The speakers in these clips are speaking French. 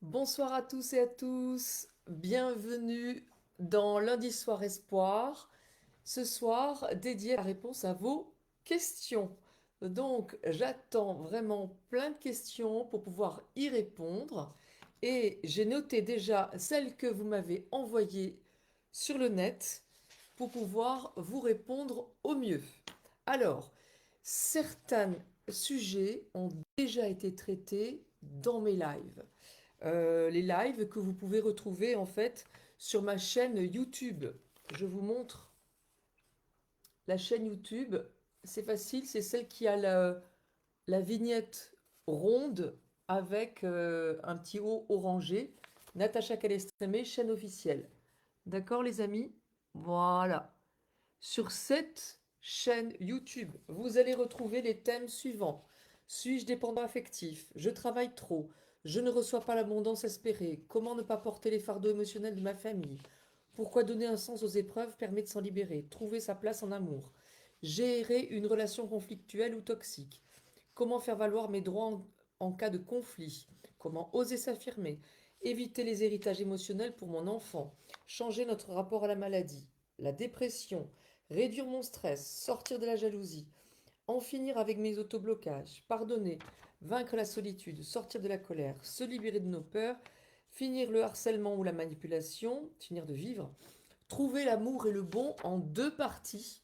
Bonsoir à tous et à tous, bienvenue dans Lundi Soir Espoir. Ce soir, dédié à la réponse à vos questions. Donc, j'attends vraiment plein de questions pour pouvoir y répondre. Et j'ai noté déjà celles que vous m'avez envoyées sur le net pour pouvoir vous répondre au mieux. Alors, certains sujets ont déjà été traités dans mes lives. Les lives que vous pouvez retrouver en fait sur ma chaîne YouTube. Je vous montre la chaîne YouTube. C'est facile, c'est celle qui a la vignette ronde avec un petit haut orangé. Natacha Calestrémé, chaîne officielle. D'accord les amis? Voilà. Sur cette chaîne YouTube, vous allez retrouver les thèmes suivants. Suis-je dépendant affectif? Je travaille trop. Je ne reçois pas l'abondance espérée. Comment ne pas porter les fardeaux émotionnels de ma famille? Pourquoi donner un sens aux épreuves permet de s'en libérer? Trouver sa place en amour. Gérer une relation conflictuelle ou toxique. Comment faire valoir mes droits en cas de conflit? Comment oser s'affirmer? Éviter les héritages émotionnels pour mon enfant. Changer notre rapport à la maladie. La dépression. Réduire mon stress. Sortir de la jalousie. En finir avec mes autoblocages. Pardonner. Vaincre la solitude. Sortir de la colère. Se libérer de nos peurs. Finir le harcèlement ou la manipulation. Finir de vivre. Trouver l'amour et le bon en deux parties.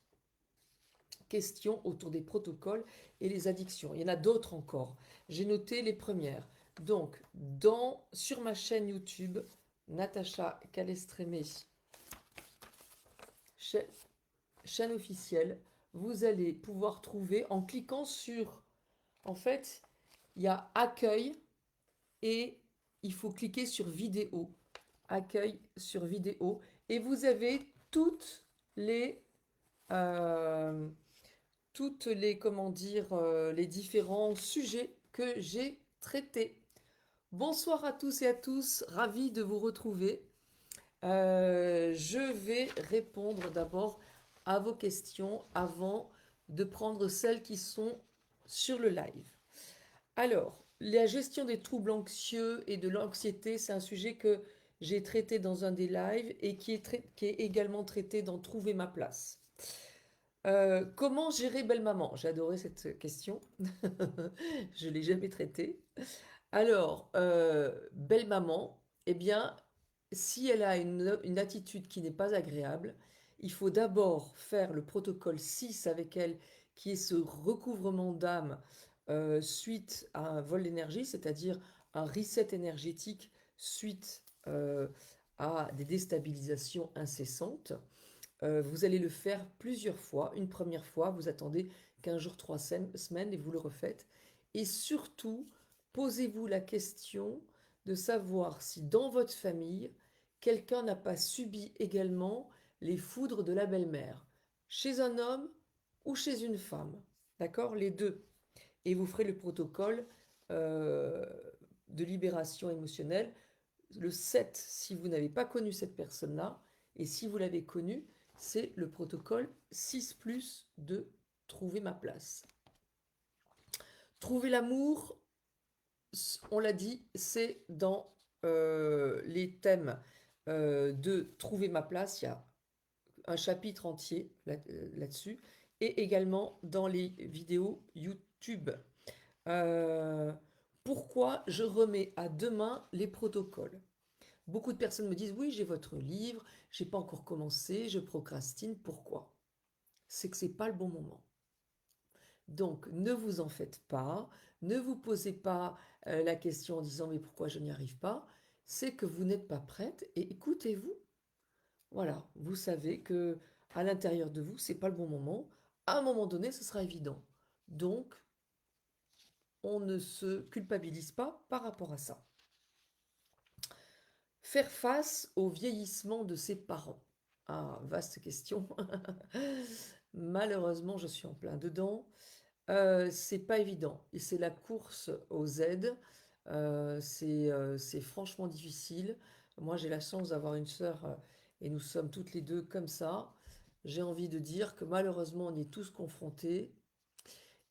Questions autour des protocoles et les addictions. Il y en a d'autres encore. J'ai noté les premières. Donc, sur ma chaîne YouTube, Natacha Calestrémé, chaîne officielle, vous allez pouvoir trouver en cliquant sur, en fait, il y a accueil et il faut cliquer sur vidéo. Accueil sur vidéo. Et vous avez les, euh, comment dire, les différents sujets que j'ai traités. Bonsoir à tous et à tous, ravi de vous retrouver. Je vais répondre d'abord à vos questions avant de prendre celles qui sont sur le live. Alors, la gestion des troubles anxieux et de l'anxiété, c'est un sujet que j'ai traité dans un des lives et qui est également traité dans Trouver ma place. Comment gérer belle maman? J'ai adoré cette question. Je ne l'ai jamais traitée. Alors, belle maman, eh bien, si elle a une attitude qui n'est pas agréable, il faut d'abord faire le protocole 6 avec elle, qui est ce recouvrement d'âme suite à un vol d'énergie, c'est-à-dire un reset énergétique suite à des déstabilisations incessantes. Vous allez le faire plusieurs fois. Une première fois, vous attendez 15 jours, 3 semaines et vous le refaites. Et surtout, posez-vous la question de savoir si dans votre famille, quelqu'un n'a pas subi également les foudres de la belle-mère, chez un homme ou chez une femme. D'accord? Les deux. Et vous ferez le protocole euh, de libération émotionnelle. Le 7 si vous n'avez pas connu cette personne-là. Et si vous l'avez connue, c'est le protocole 6 plus de Trouver ma place. Trouver l'amour, on l'a dit, c'est dans les thèmes de Trouver ma place. Il y a un chapitre entier là-dessus. Et également dans les vidéos YouTube. Euh, Pourquoi je remets à demain les protocoles? Beaucoup de personnes me disent, oui, j'ai votre livre, j'ai pas encore commencé, je procrastine. Pourquoi? C'est que c'est pas le bon moment. Donc, ne vous en faites pas, ne vous posez pas la question en disant, mais pourquoi je n'y arrive pas? C'est que vous n'êtes pas prête et écoutez-vous. Voilà, vous savez que à l'intérieur de vous, c'est pas le bon moment. À un moment donné, ce sera évident. Donc, on ne se culpabilise pas par rapport à ça. Faire face au vieillissement de ses parents. Ah, vaste question. Malheureusement, je suis en plein dedans. C'est pas évident. Et c'est la course aux aides. C'est franchement difficile. Moi, j'ai la chance d'avoir une sœur et nous sommes toutes les deux comme ça. J'ai envie de dire que malheureusement, on y est tous confrontés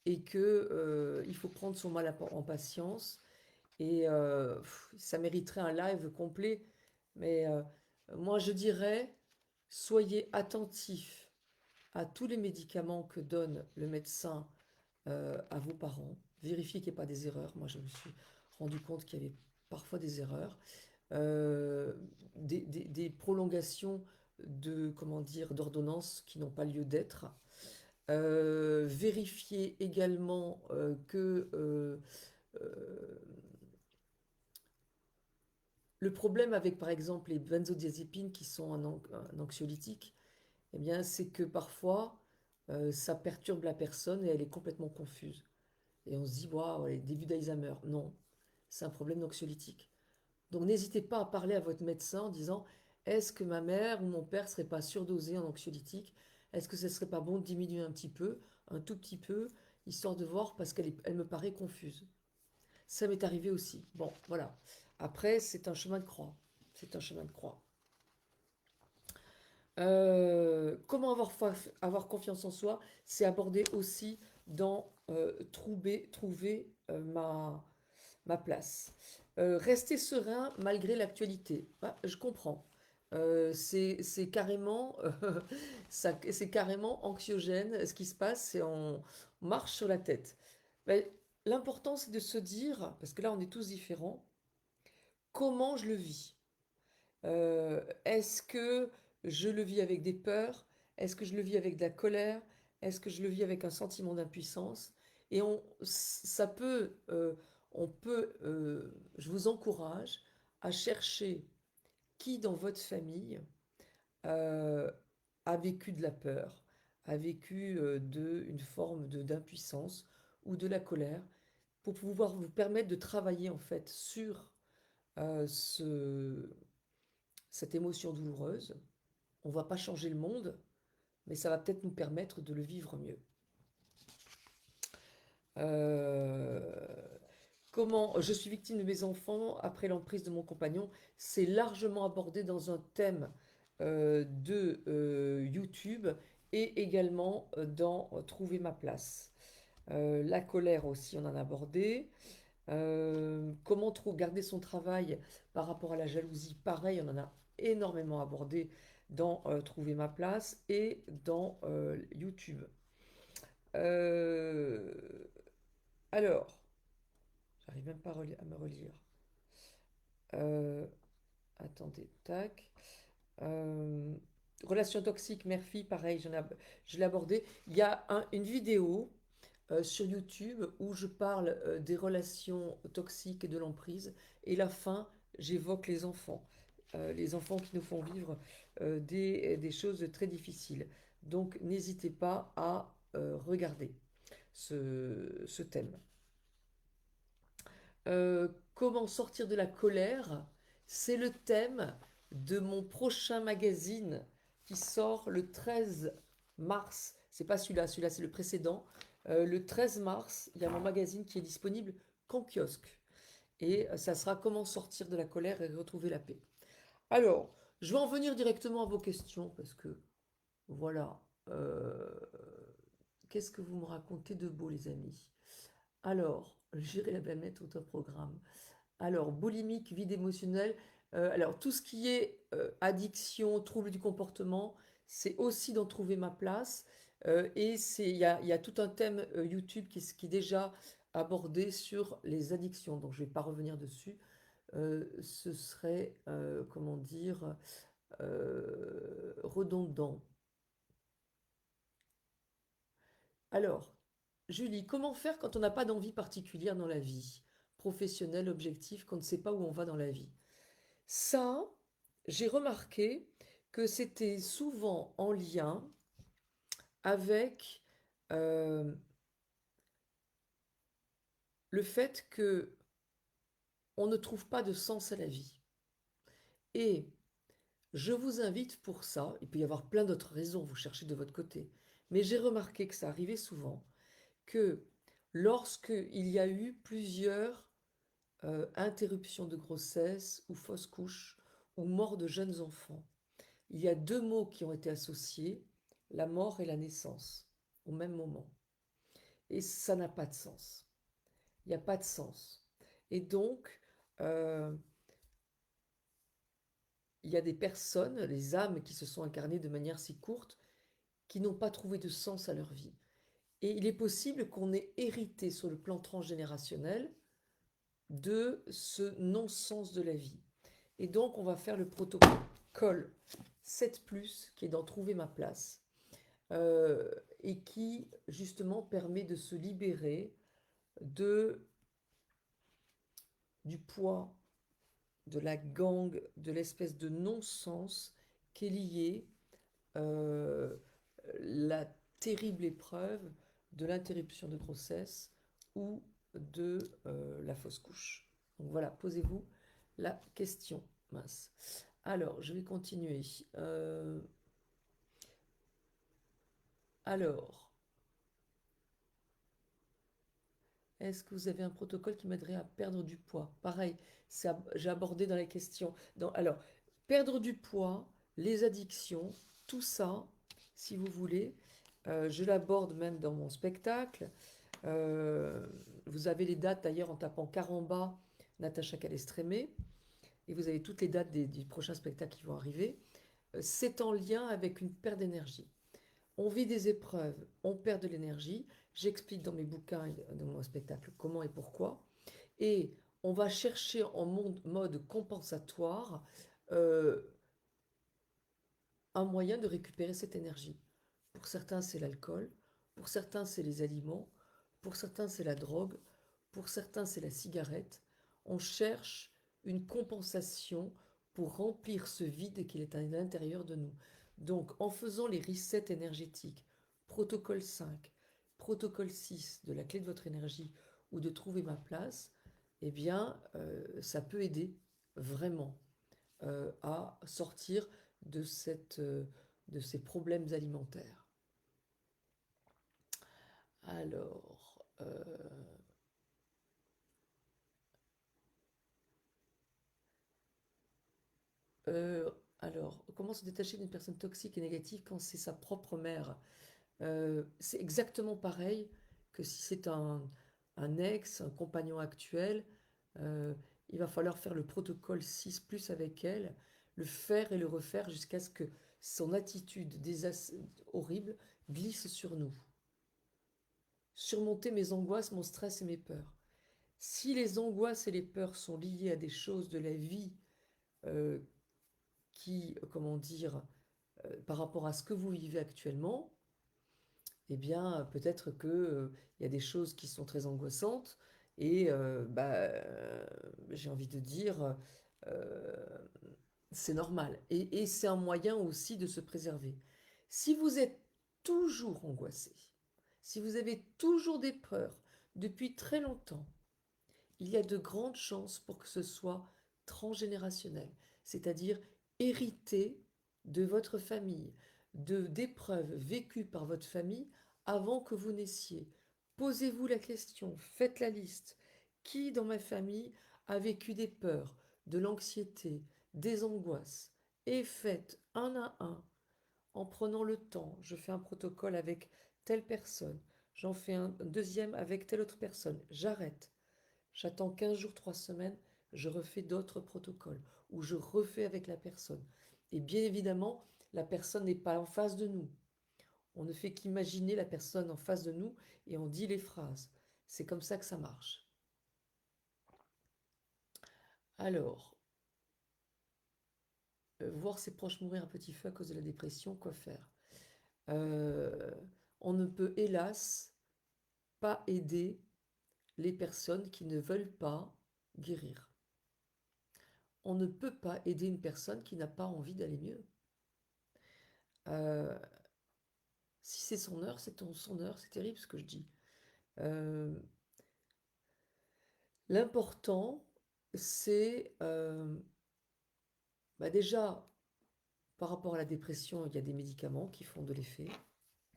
et que il faut prendre son mal en patience Et ça mériterait un live complet. Mais moi, je dirais, soyez attentifs à tous les médicaments que donne le médecin à vos parents. Vérifiez qu'il n'y ait pas des erreurs. Moi, je me suis rendu compte qu'il y avait parfois des erreurs. Euh, des prolongations de, comment dire, d'ordonnances qui n'ont pas lieu d'être. Vérifiez également que euh, le problème avec, par exemple, les benzodiazépines qui sont un anxiolytique, eh bien, c'est que parfois, ça perturbe la personne et elle est complètement confuse. Et on se dit, waouh, elle a début d'Alzheimer. Non, c'est un problème d'anxiolytique. Donc, n'hésitez pas à parler à votre médecin en disant, est-ce que ma mère ou mon père ne serait pas surdosé en anxiolytique? Est-ce que ce ne serait pas bon de diminuer un petit peu, un tout petit peu, histoire de voir parce elle me paraît confuse. Ça m'est arrivé aussi. Bon, voilà. Après, c'est un chemin de croix. C'est un chemin de croix. Comment avoir confiance en soi? C'est abordé aussi dans trouver ma place. Rester serein malgré l'actualité. Ah, je comprends. C'est carrément, c'est carrément anxiogène. Ce qui se passe, c'est on marche sur la tête. Ben, l'important, c'est de se dire, parce que là, on est tous différents, comment je le vis. Est-ce que je le vis avec des peurs? Est-ce que je le vis avec de la colère? Est-ce que je le vis avec un sentiment d'impuissance? Et je vous encourage à chercher qui dans votre famille euh, a vécu de la peur, a vécu une forme d'impuissance ou de la colère, pour pouvoir vous permettre de travailler en fait sur euh, ce, cette émotion douloureuse. On ne va pas changer le monde, mais ça va peut-être nous permettre de le vivre mieux. Euh, Comment je suis victime de mes enfants après l'emprise de mon compagnon, c'est largement abordé dans un thème de YouTube et également dans Trouver ma place. La colère aussi, on en a abordé. Comment garder son travail par rapport à la jalousie, pareil, on en a énormément abordé dans Trouver ma place et dans YouTube. Euh, alors, j'arrive même pas à me relire. Euh, Attendez, tac. Euh, Relation toxique mère-fille, pareil, je l'ai abordé. Il y a une vidéo sur YouTube où je parle des relations toxiques et de l'emprise. Et la fin, j'évoque les enfants qui nous font vivre des choses très difficiles. Donc n'hésitez pas à regarder ce thème. Comment sortir de la colère? C'est le thème de mon prochain magazine qui sort le 13 mars. C'est pas celui-là, celui-là c'est le précédent. Le 13 mars, il y a mon magazine qui est disponible qu'en kiosque. Et ça sera comment sortir de la colère et retrouver la paix. Alors, je vais en venir directement à vos questions parce que voilà. euh, Qu'est-ce que vous me racontez de beau, les amis? Alors, gérer la planète au programme. Alors, boulimique, vide émotionnel. Alors, tout ce qui est addiction, trouble du comportement, c'est aussi d'en trouver ma place. Il y a tout un thème YouTube qui est déjà abordé sur les addictions. Donc, je ne vais pas revenir dessus. Ce serait, comment dire, redondant. Alors, Julie, comment faire quand on n'a pas d'envie particulière dans la vie, professionnelle, objectif, qu'on ne sait pas où on va dans la vie? Ça, j'ai remarqué que c'était souvent en lien avec euh, le fait que on ne trouve pas de sens à la vie. Et je vous invite pour ça, il peut y avoir plein d'autres raisons, vous cherchez de votre côté, mais j'ai remarqué que ça arrivait souvent, que lorsque il y a eu plusieurs interruptions de grossesse ou fausses couches ou mort de jeunes enfants, il y a deux mots qui ont été associés, la mort et la naissance, au même moment. Et ça n'a pas de sens. Il n'y a pas de sens. Et donc, euh, il y a des personnes, les âmes qui se sont incarnées de manière si courte, qui n'ont pas trouvé de sens à leur vie. Et il est possible qu'on ait hérité sur le plan transgénérationnel de ce non-sens de la vie. Et donc, on va faire le protocole 7+, qui est d'en trouver ma place, euh, et qui, justement, permet de se libérer de, du poids, de la gangue, de l'espèce de non-sens qui est lié euh, la terrible épreuve de l'interruption de grossesse ou de la fausse couche. Donc voilà, posez-vous la question. Mince. Alors, je vais continuer. Euh, alors, est-ce que vous avez un protocole qui m'aiderait à perdre du poids? Pareil, j'ai abordé dans les questions. Alors, perdre du poids, les addictions, tout ça, si vous voulez, je l'aborde même dans mon spectacle. Euh, Vous avez les dates d'ailleurs en tapant Caramba, Natacha Calestrémé, et vous avez toutes les dates des prochains spectacles qui vont arriver. C'est en lien avec une perte d'énergie. On vit des épreuves, on perd de l'énergie. J'explique dans mes bouquins et dans mon spectacle comment et pourquoi. Et on va chercher en mode compensatoire euh, un moyen de récupérer cette énergie. Pour certains, c'est l'alcool, pour certains, c'est les aliments, pour certains, c'est la drogue, pour certains, c'est la cigarette. On cherche une compensation pour remplir ce vide qui est à l'intérieur de nous. Donc, en faisant les resets énergétiques, protocole 5, protocole 6 de la clé de votre énergie ou de trouver ma place, eh bien, ça peut aider vraiment à sortir de, de ces problèmes alimentaires. Alors, euh, comment se détacher d'une personne toxique et négative quand c'est sa propre mère? C'est exactement pareil que si c'est un ex, un compagnon actuel. euh, il va falloir faire le protocole 6+ avec elle, le faire et le refaire jusqu'à ce que son attitude horrible glisse sur nous. Surmonter mes angoisses, mon stress et mes peurs. Si les angoisses et les peurs sont liées à des choses de la vie euh, qui, comment dire, par rapport à ce que vous vivez actuellement, eh bien, peut-être que, il y a des choses qui sont très angoissantes et j'ai envie de dire, euh, c'est normal. Et c'est un moyen aussi de se préserver. Si vous êtes toujours angoissé, si vous avez toujours des peurs depuis très longtemps, il y a de grandes chances pour que ce soit transgénérationnel, c'est-à-dire hérité de votre famille, d'épreuves vécues par votre famille avant que vous naissiez. Posez-vous la question, faites la liste. Qui dans ma famille a vécu des peurs, de l'anxiété, des angoisses? Et faites un à un, en prenant le temps. Je fais un protocole avec telle personne, j'en fais un deuxième avec telle autre personne. J'arrête. J'attends 15 jours, 3 semaines, je refais d'autres protocoles ou je refais avec la personne. Et bien évidemment, la personne n'est pas en face de nous. On ne fait qu'imaginer la personne en face de nous et on dit les phrases. C'est comme ça que ça marche. Alors, voir ses proches mourir à petit feu à cause de la dépression, quoi faire? Euh, on ne peut hélas pas aider les personnes qui ne veulent pas guérir. On ne peut pas aider une personne qui n'a pas envie d'aller mieux. Euh, Si c'est son heure, c'est son heure, c'est terrible ce que je dis. Euh, L'important, c'est déjà, par rapport à la dépression, il y a des médicaments qui font de l'effet.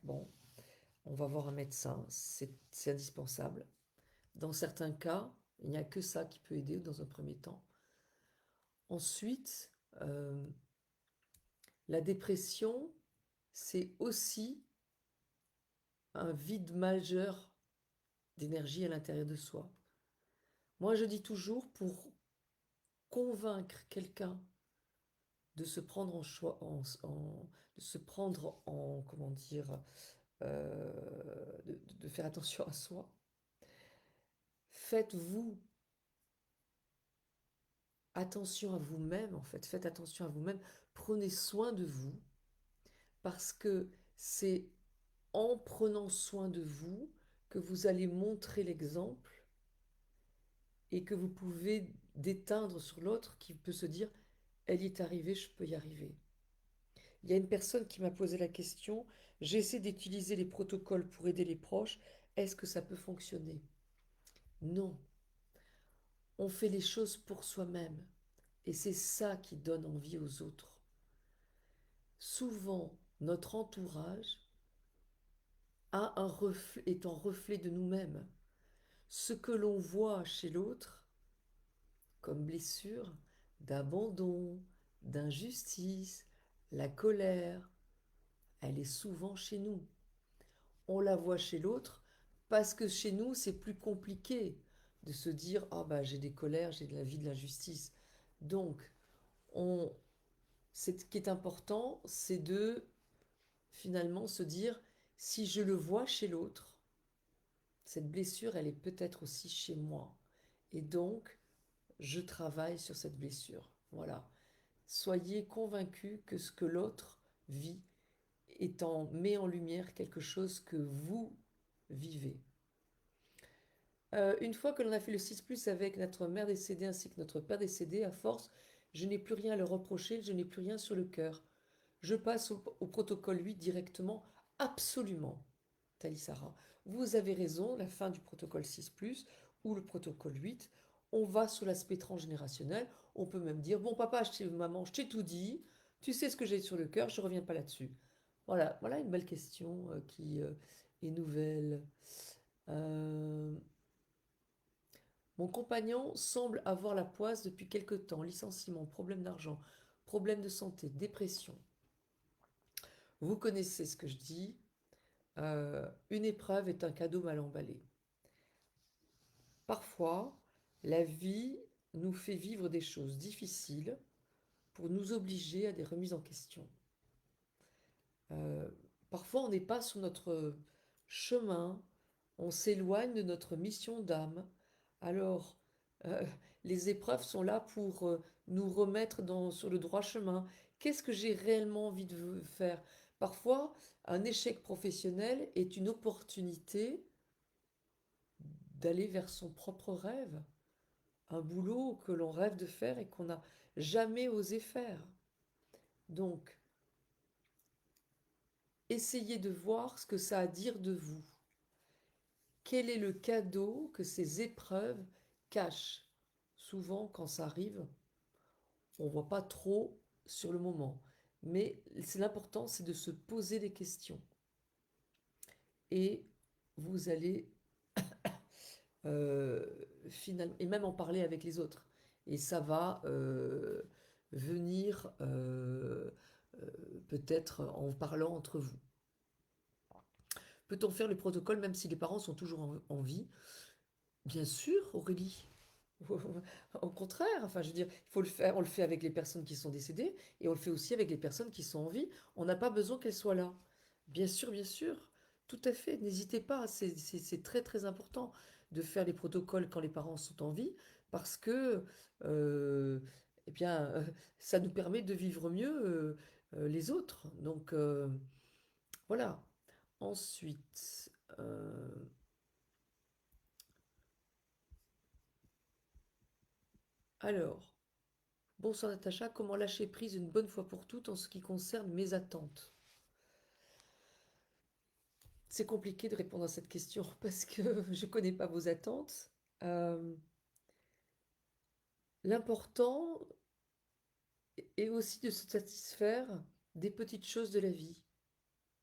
Bon, on va voir un médecin, c'est indispensable. Dans certains cas, il n'y a que ça qui peut aider dans un premier temps. Ensuite, euh, la dépression, c'est aussi un vide majeur d'énergie à l'intérieur de soi. Moi, je dis toujours, pour convaincre quelqu'un de se prendre en choix, de se prendre en, comment dire, de faire attention à soi, faites-vous attention à vous-même, en fait, faites attention à vous-même, prenez soin de vous, parce que c'est en prenant soin de vous que vous allez montrer l'exemple et que vous pouvez déteindre sur l'autre qui peut se dire, elle y est arrivée, je peux y arriver. Il y a une personne qui m'a posé la question, j'essaie d'utiliser les protocoles pour aider les proches, est-ce que ça peut fonctionner? Non, on fait les choses pour soi-même et c'est ça qui donne envie aux autres. Souvent, notre entourage est un reflet de nous-mêmes. Ce que l'on voit chez l'autre, comme blessure, d'abandon, d'injustice, la colère, elle est souvent chez nous. On la voit chez l'autre parce que chez nous, c'est plus compliqué de se dire ah bah j'ai des colères, j'ai de la vie de l'injustice. Donc, on, ce qui est important, c'est de finalement se dire si je le vois chez l'autre, cette blessure, elle est peut-être aussi chez moi. Et donc, je travaille sur cette blessure. Voilà. Soyez convaincus que ce que l'autre vit met en lumière quelque chose que vous vivez. Une fois que l'on a fait le 6 avec notre mère décédée ainsi que notre père décédé, à force, je n'ai plus rien à leur reprocher, je n'ai plus rien sur le cœur. Je passe au protocole 8 directement, absolument, Talisara. Vous avez raison, la fin du protocole 6 ou le protocole 8, on va sur l'aspect transgénérationnel. On peut même dire, bon papa, maman, je t'ai tout dit, tu sais ce que j'ai sur le cœur, je ne reviens pas là-dessus. Voilà, voilà une belle question qui est nouvelle. Euh, Mon compagnon semble avoir la poisse depuis quelque temps, licenciement, problème d'argent, problème de santé, dépression. Vous connaissez ce que je dis, une épreuve est un cadeau mal emballé. Parfois, la vie nous fait vivre des choses difficiles pour nous obliger à des remises en question. Euh, Parfois, on n'est pas sur notre chemin, on s'éloigne de notre mission d'âme. Alors, euh, les épreuves sont là pour nous remettre sur le droit chemin. Qu'est-ce que j'ai réellement envie de faire? Parfois, un échec professionnel est une opportunité d'aller vers son propre rêve, un boulot que l'on rêve de faire et qu'on n'a jamais osé faire. Donc, essayez de voir ce que ça a à dire de vous. Quel est le cadeau que ces épreuves cachent? Souvent, quand ça arrive, on ne voit pas trop sur le moment. Mais l'important, c'est de se poser des questions. Et vous allez euh, finalement, et même en parler avec les autres. Et ça va venir euh, peut-être en parlant entre vous. Peut-on faire le protocole même si les parents sont toujours en vie? Bien sûr, Aurélie. Au contraire, enfin, je veux dire, il faut le faire. On le fait avec les personnes qui sont décédées et on le fait aussi avec les personnes qui sont en vie. On n'a pas besoin qu'elles soient là. Bien sûr, tout à fait. N'hésitez pas. C'est très très important de faire les protocoles quand les parents sont en vie parce que, euh, eh bien, ça nous permet de vivre mieux les autres. Donc voilà. Ensuite. Alors, bonsoir Natacha, comment lâcher prise une bonne fois pour toutes en ce qui concerne mes attentes? C'est compliqué de répondre à cette question parce que je ne connais pas vos attentes. Euh, L'important est aussi de se satisfaire des petites choses de la vie.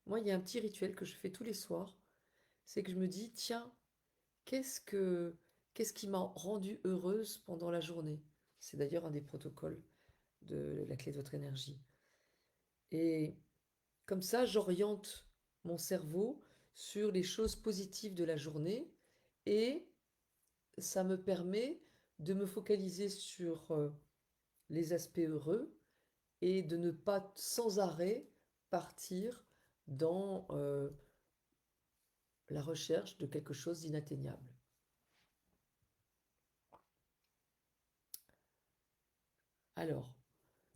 Moi, il y a un petit rituel que je fais tous les soirs, c'est que je me dis, tiens, qu'est-ce que, qu'est-ce qui m'a rendue heureuse pendant la journée? C'est d'ailleurs un des protocoles de la clé de votre énergie. Et comme ça, j'oriente mon cerveau sur les choses positives de la journée et ça me permet de me focaliser sur les aspects heureux et de ne pas sans arrêt partir dans la recherche de quelque chose d'inatteignable. Alors,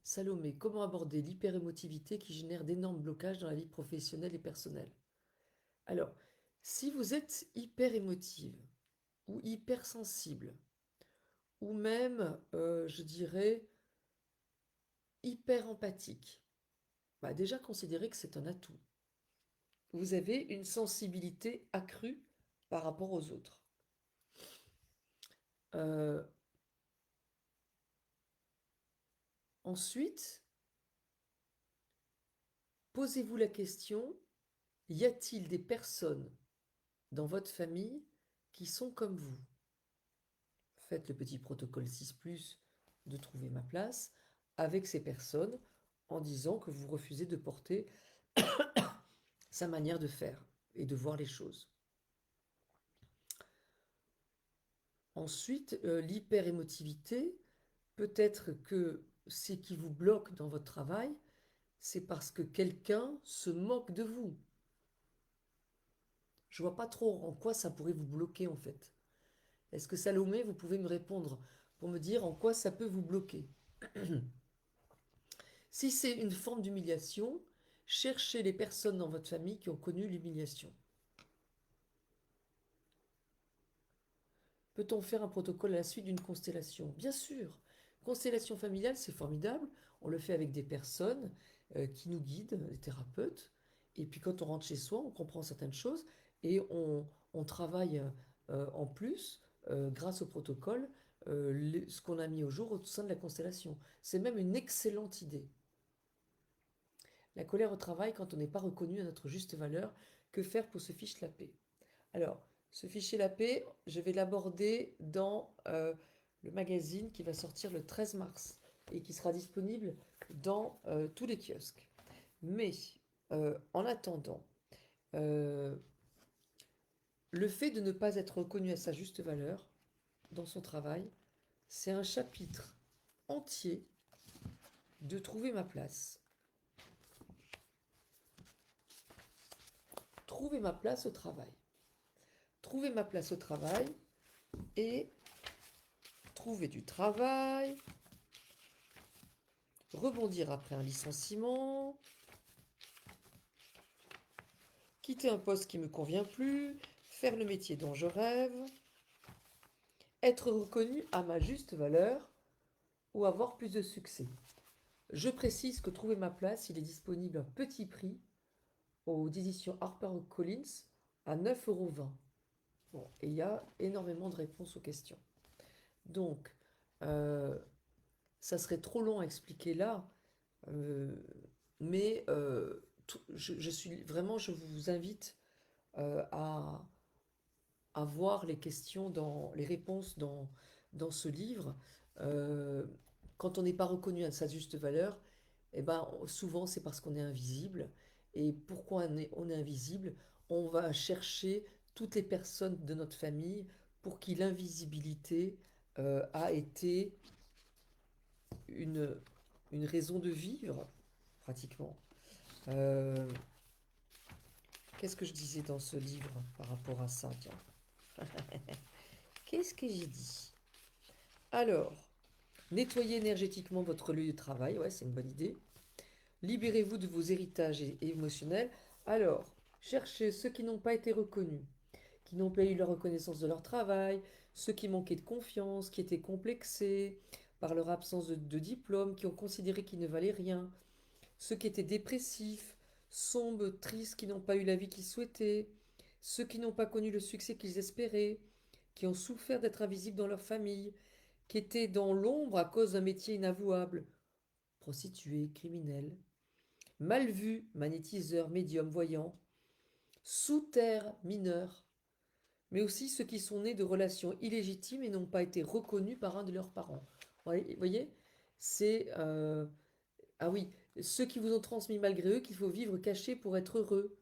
Salomé, comment aborder l'hyperémotivité qui génère d'énormes blocages dans la vie professionnelle et personnelle? Alors, si vous êtes hyper émotive ou hypersensible, ou même, je dirais, hyper empathique, bah déjà considérez que c'est un atout. Vous avez une sensibilité accrue par rapport aux autres. Euh, Ensuite, posez-vous la question, y a-t-il des personnes dans votre famille qui sont comme vous? Faites le petit protocole 6+, de trouver ma place, avec ces personnes, en disant que vous refusez de porter sa manière de faire et de voir les choses. Ensuite, l'hyperémotivité, peut-être que ce qui vous bloque dans votre travail, c'est parce que quelqu'un se moque de vous. Je vois pas trop en quoi ça pourrait vous bloquer en fait. Est-ce que Salomé, vous pouvez me répondre pour me dire en quoi ça peut vous bloquer? Si c'est une forme d'humiliation, cherchez les personnes dans votre famille qui ont connu l'humiliation. Peut-on faire un protocole à la suite d'une constellation? Bien sûr. Constellation familiale, c'est formidable. On le fait avec des personnes qui nous guident, des thérapeutes. Et puis quand on rentre chez soi, on comprend certaines choses et on travaille en plus, grâce au protocole, ce qu'on a mis au jour au sein de la constellation. C'est même une excellente idée. La colère au travail quand on n'est pas reconnu à notre juste valeur, que faire pour se ficher la paix? Alors, se ficher la paix, je vais l'aborder dans le magazine qui va sortir le 13 mars et qui sera disponible dans tous les kiosques. Mais en attendant, euh, le fait de ne pas être reconnu à sa juste valeur dans son travail, c'est un chapitre entier de trouver ma place. Trouver ma place au travail. Trouver ma place au travail et trouver du travail, rebondir après un licenciement, quitter un poste qui ne me convient plus, faire le métier dont je rêve, être reconnu à ma juste valeur ou avoir plus de succès. Je précise que Trouver ma place, il est disponible à petit prix aux éditions HarperCollins à 9,20 €. Bon, et il y a énormément de réponses aux questions. Donc, euh, ça serait trop long à expliquer là, euh, mais je vous invite à voir les questions les réponses dans ce livre. Euh, Quand on n'est pas reconnu à sa juste valeur, eh ben, souvent c'est parce qu'on est invisible. Et pourquoi on est invisible? On va chercher toutes les personnes de notre famille pour qui l'invisibilité a été une, une raison de vivre, pratiquement. Euh, Qu'est-ce que je disais dans ce livre par rapport à ça, tiens? Qu'est-ce que j'ai dit? Alors, nettoyez énergétiquement votre lieu de travail, ouais, c'est une bonne idée. Libérez-vous de vos héritages émotionnels. Alors, cherchez ceux qui n'ont pas été reconnus, qui n'ont pas eu la reconnaissance de leur travail, ceux qui manquaient de confiance, qui étaient complexés par leur absence de diplôme, qui ont considéré qu'ils ne valaient rien, ceux qui étaient dépressifs, sombres, tristes, qui n'ont pas eu la vie qu'ils souhaitaient, ceux qui n'ont pas connu le succès qu'ils espéraient, qui ont souffert d'être invisibles dans leur famille, qui étaient dans l'ombre à cause d'un métier inavouable, prostituées, criminels, mal vus, magnétiseurs, médiums, voyants, sous terre, mineurs, mais aussi ceux qui sont nés de relations illégitimes et n'ont pas été reconnus par un de leurs parents. Vous voyez, c'est... ah oui, ceux qui vous ont transmis malgré eux qu'il faut vivre caché pour être heureux,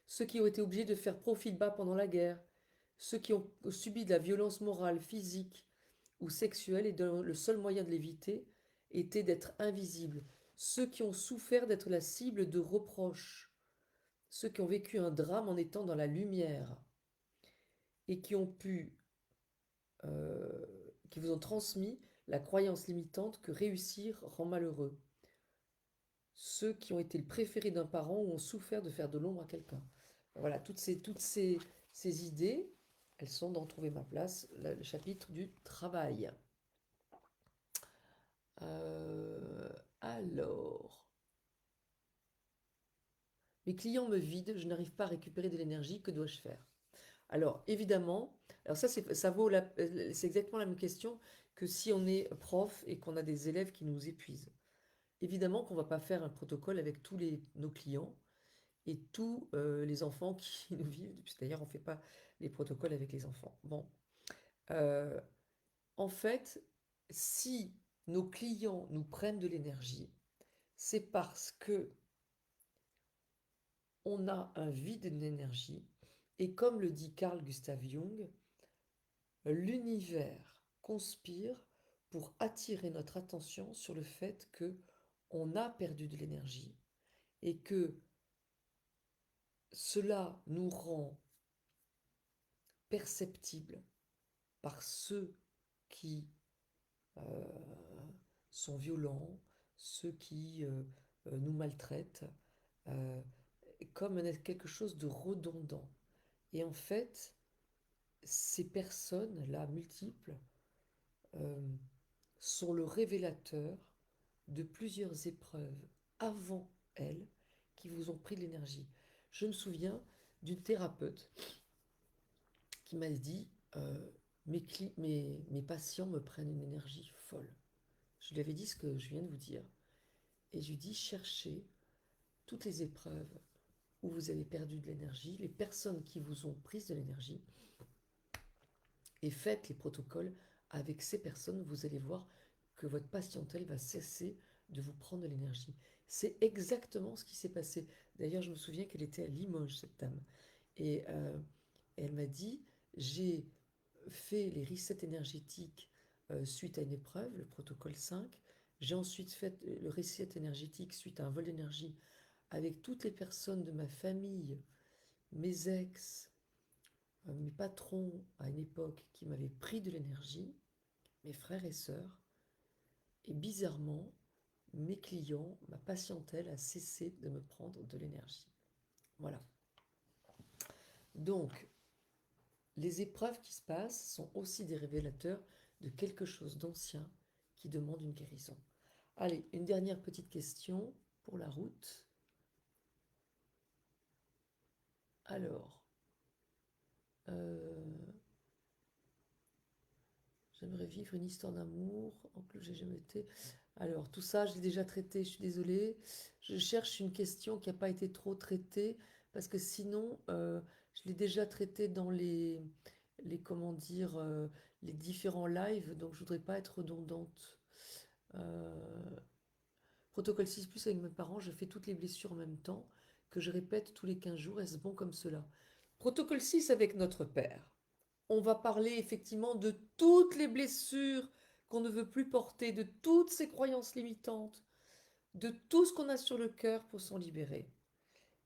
ceux qui ont été obligés de faire profil bas pendant la guerre, ceux qui ont subi de la violence morale, physique, ou sexuels et dont le seul moyen de l'éviter était d'être invisible. Ceux qui ont souffert d'être la cible de reproches, ceux qui ont vécu un drame en étant dans la lumière et qui ont pu, euh, qui vous ont transmis la croyance limitante que réussir rend malheureux. Ceux qui ont été le préféré d'un parent ou ont souffert de faire de l'ombre à quelqu'un. Voilà, ces idées, elles sont dans Trouver ma place, le chapitre du travail. Euh, alors, mes clients me vident, je n'arrive pas à récupérer de l'énergie, que dois-je faire? Alors, évidemment, alors ça, c'est exactement la même question que si on est prof et qu'on a des élèves qui nous épuisent. Évidemment qu'on ne va pas faire un protocole avec nos clients et tous les enfants qui nous vivent. D'ailleurs, on ne fait pas les protocoles avec les enfants. Bon, euh, en fait, si nos clients nous prennent de l'énergie, c'est parce que on a un vide d'énergie. Et comme le dit Carl Gustav Jung, l'univers conspire pour attirer notre attention sur le fait que on a perdu de l'énergie et que cela nous rend perceptible par ceux qui euh, sont violents, ceux qui nous maltraitent, euh, comme quelque chose de redondant. Et en fait, ces personnes-là, multiples, euh, sont le révélateur de plusieurs épreuves avant elles qui vous ont pris de l'énergie. Je me souviens d'une thérapeute qui m'a dit mes patients me prennent une énergie folle. Je lui avais dit ce que je viens de vous dire. Et je lui dis cherchez toutes les épreuves où vous avez perdu de l'énergie, les personnes qui vous ont pris de l'énergie, et faites les protocoles avec ces personnes. Vous allez voir que votre patientèle va cesser de vous prendre de l'énergie. C'est exactement ce qui s'est passé. D'ailleurs, je me souviens qu'elle était à Limoges, cette dame. Et elle m'a dit, j'ai fait les resets énergétiques suite à une épreuve, le protocole 5. J'ai ensuite fait le reset énergétique suite à un vol d'énergie avec toutes les personnes de ma famille, mes ex, mes patrons à une époque qui m'avaient pris de l'énergie, mes frères et sœurs, et bizarrement, mes clients, ma patientèle a cessé de me prendre de l'énergie. Voilà. Donc, les épreuves qui se passent sont aussi des révélateurs de quelque chose d'ancien qui demande une guérison. Allez, une dernière petite question pour la route. Alors, euh, j'aimerais vivre une histoire d'amour en que j'ai jamais été. Alors, tout ça, je l'ai déjà traité, je suis désolée. Je cherche une question qui n'a pas été trop traitée, parce que sinon, je l'ai déjà traité dans comment dire, les différents lives, donc je voudrais pas être redondante. Euh, Protocole 6 plus avec mes parents, je fais toutes les blessures en même temps, que je répète tous les 15 jours, est-ce bon comme cela? Protocole 6 avec notre père. On va parler effectivement de toutes les blessures qu'on ne veut plus porter, de toutes ces croyances limitantes, de tout ce qu'on a sur le cœur pour s'en libérer.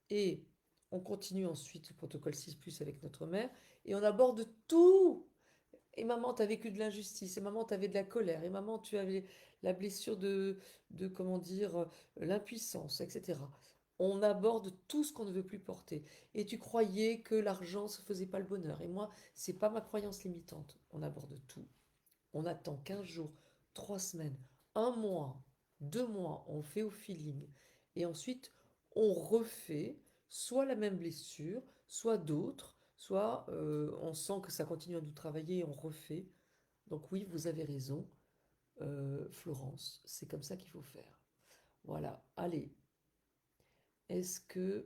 Et on continue ensuite le protocole 6 plus avec notre mère et on aborde tout. Et maman, tu as vécu de l'injustice, et maman, tu avais de la colère, et maman, tu avais la blessure comment dire, l'impuissance, etc. On aborde tout ce qu'on ne veut plus porter. Et tu croyais que l'argent ne se faisait pas le bonheur. Et moi, c'est pas ma croyance limitante. On aborde tout. On attend 15 jours, 3 semaines, un mois, 2 mois, on fait au feeling. Et ensuite, on refait soit la même blessure, soit d'autres, soit on sent que ça continue à nous travailler et on refait. Donc oui, vous avez raison, Florence, c'est comme ça qu'il faut faire. Voilà, allez, est-ce que...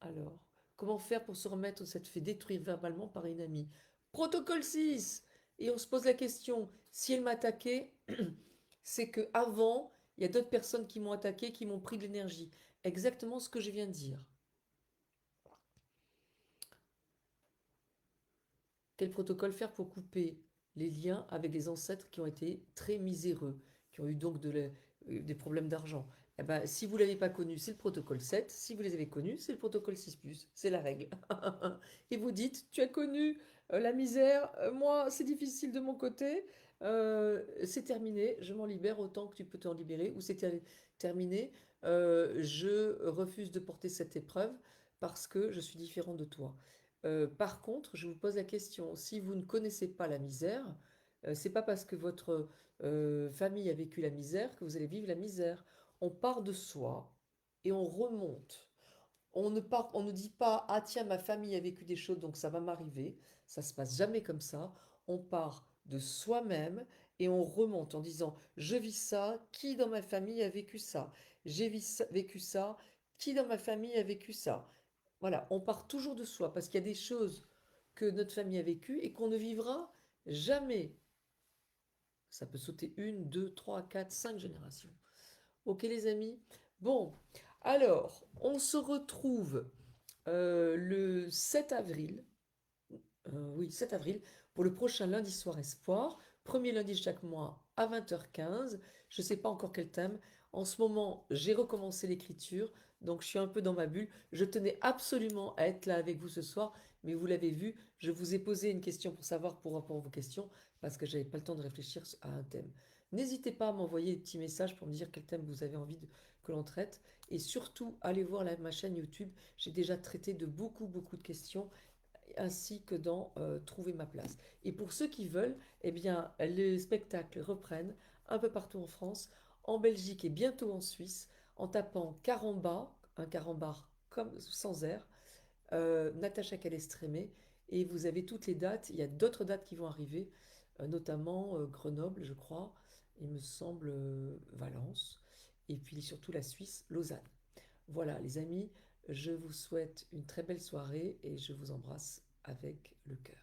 Alors, comment faire pour se remettre de s'être fait détruire verbalement par une amie? Protocole 6. Et on se pose la question, si elle m'a attaqué, c'est que avant, il y a d'autres personnes qui m'ont attaqué, qui m'ont pris de l'énergie. Exactement ce que je viens de dire. Quel protocole faire pour couper les liens avec les ancêtres qui ont été très miséreux, qui ont eu donc des problèmes d'argent. Eh ben, si vous ne l'avez pas connu, c'est le protocole 7. Si vous les avez connus, c'est le protocole 6+. C'est la règle. Et vous dites, tu as connu la misère, moi c'est difficile de mon côté, c'est terminé, je m'en libère autant que tu peux t'en libérer, ou terminé, je refuse de porter cette épreuve parce que je suis différent de toi. Par contre, je vous pose la question, si vous ne connaissez pas la misère, c'est pas parce que votre famille a vécu la misère que vous allez vivre la misère. On part de soi et on remonte. On ne dit pas, ah tiens, ma famille a vécu des choses, donc ça va m'arriver. Ça se passe jamais comme ça. On part de soi-même et on remonte en disant, je vis ça, qui dans ma famille a vécu ça? Vécu ça, qui dans ma famille a vécu ça? Voilà, on part toujours de soi parce qu'il y a des choses que notre famille a vécues et qu'on ne vivra jamais. Ça peut sauter une, deux, trois, quatre, cinq générations. Ok les amis? Bon, alors, on se retrouve le 7 avril, oui, 7 avril, pour le prochain lundi soir espoir, premier lundi de chaque mois à 20h15. Je ne sais pas encore quel thème. En ce moment, j'ai recommencé l'écriture, donc je suis un peu dans ma bulle. Je tenais absolument à être là avec vous ce soir, mais vous l'avez vu, je vous ai posé une question pour savoir pour répondre à vos questions, parce que j'avais pas le temps de réfléchir à un thème. N'hésitez pas à m'envoyer des petits messages pour me dire quel thème vous avez envie que l'on traite. Et surtout, allez voir ma chaîne YouTube. J'ai déjà traité de beaucoup de questions ainsi que dans Trouver ma place. Et pour ceux qui veulent, eh bien, les spectacles reprennent un peu partout en France, en Belgique et bientôt en Suisse, en tapant Caramba, un carambar comme sans air, Natacha Calestrémé, et vous avez toutes les dates. Il y a d'autres dates qui vont arriver, notamment Grenoble, je crois, il me semble Valence, et puis surtout la Suisse, Lausanne. Voilà, les amis, je vous souhaite une très belle soirée et je vous embrasse avec le cœur.